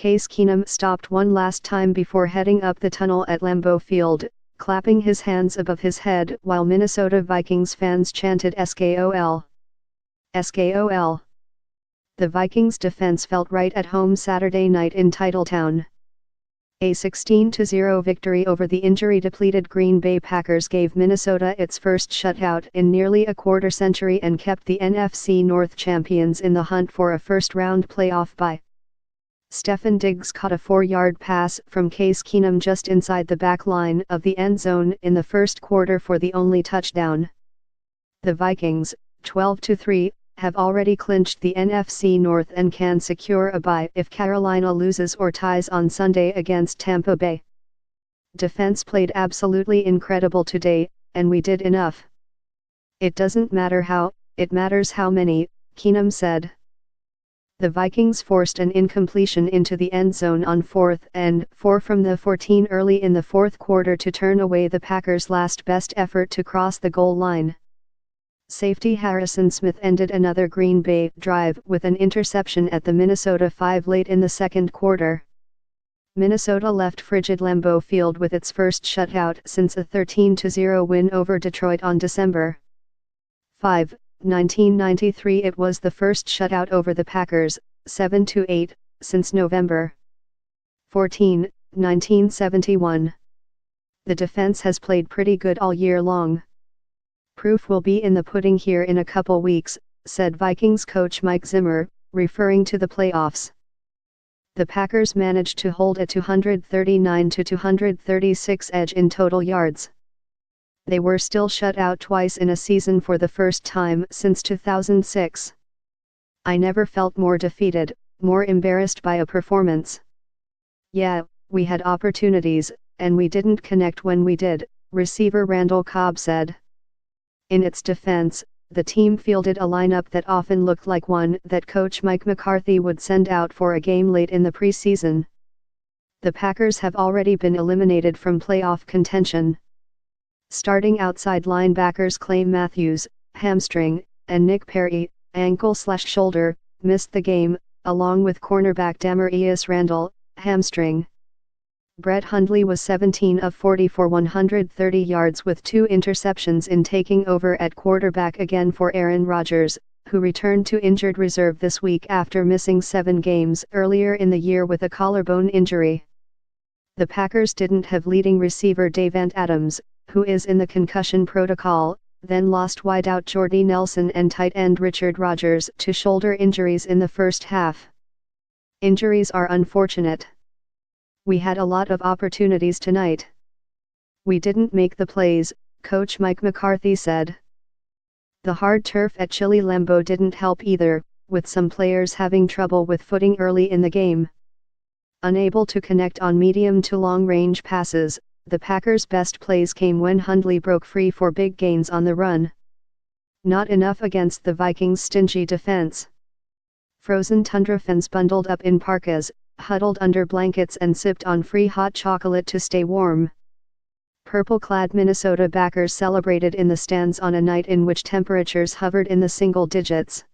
Case Keenum stopped one last time before heading up the tunnel at Lambeau Field, clapping his hands above his head while Minnesota Vikings fans chanted SKOL. SKOL. The Vikings defense felt right at home Saturday night in Titletown. A 16-0 victory over the injury-depleted Green Bay Packers gave Minnesota its first shutout in nearly a quarter-century and kept the NFC North champions in the hunt for a first-round playoff bye. Stefon Diggs caught a 4-yard pass from Case Keenum just inside the back line of the end zone in the first quarter for the only touchdown. The Vikings, 12-3, have already clinched the NFC North and can secure a bye if Carolina loses or ties on Sunday against Tampa Bay. Defense played absolutely incredible today, and we did enough. It doesn't matter how, it matters how many, Keenum said. The Vikings forced an incompletion into the end zone on 4th and 4 from the 14 early in the fourth quarter to turn away the Packers' last best effort to cross the goal line. Safety Harrison Smith ended another Green Bay drive with an interception at the Minnesota 5 late in the second quarter. Minnesota left frigid Lambeau Field with its first shutout since a 13-0 win over Detroit on December 5, 1993. It was the first shutout over the Packers, 7-8, since November 14, 1971. The defense has played pretty good all year long. Proof will be in the pudding here in a couple weeks, said Vikings coach Mike Zimmer, referring to the playoffs. The Packers managed to hold a 239-236 edge in total yards. They were still shut out twice in a season for the first time since 2006. I never felt more defeated, more embarrassed by a performance. Yeah, we had opportunities, and we didn't connect when we did, receiver Randall Cobb said. In its defense, the team fielded a lineup that often looked like one that coach Mike McCarthy would send out for a game late in the preseason. The Packers have already been eliminated from playoff contention. Starting outside linebackers Clay Matthews, hamstring, and Nick Perry, ankle/shoulder, missed the game, along with cornerback Damarius Randall, hamstring. Brett Hundley was 17 of 40 for 130 yards with 2 interceptions in taking over at quarterback again for Aaron Rodgers, who returned to injured reserve this week after missing 7 games earlier in the year with a collarbone injury. The Packers didn't have leading receiver Davante Adams, who is in the concussion protocol, then lost wideout Jordy Nelson and tight end Richard Rodgers to shoulder injuries in the first half. Injuries are unfortunate. We had a lot of opportunities tonight. We didn't make the plays, Coach Mike McCarthy said. The hard turf at Chili Lambeau didn't help either, with some players having trouble with footing early in the game. Unable to connect on medium to long-range passes, the Packers' best plays came when Hundley broke free for big gains on the run. Not enough against the Vikings' stingy defense. Frozen tundra fans bundled up in parkas, huddled under blankets and sipped on free hot chocolate to stay warm. Purple-clad Minnesota backers celebrated in the stands on a night in which temperatures hovered in the single digits.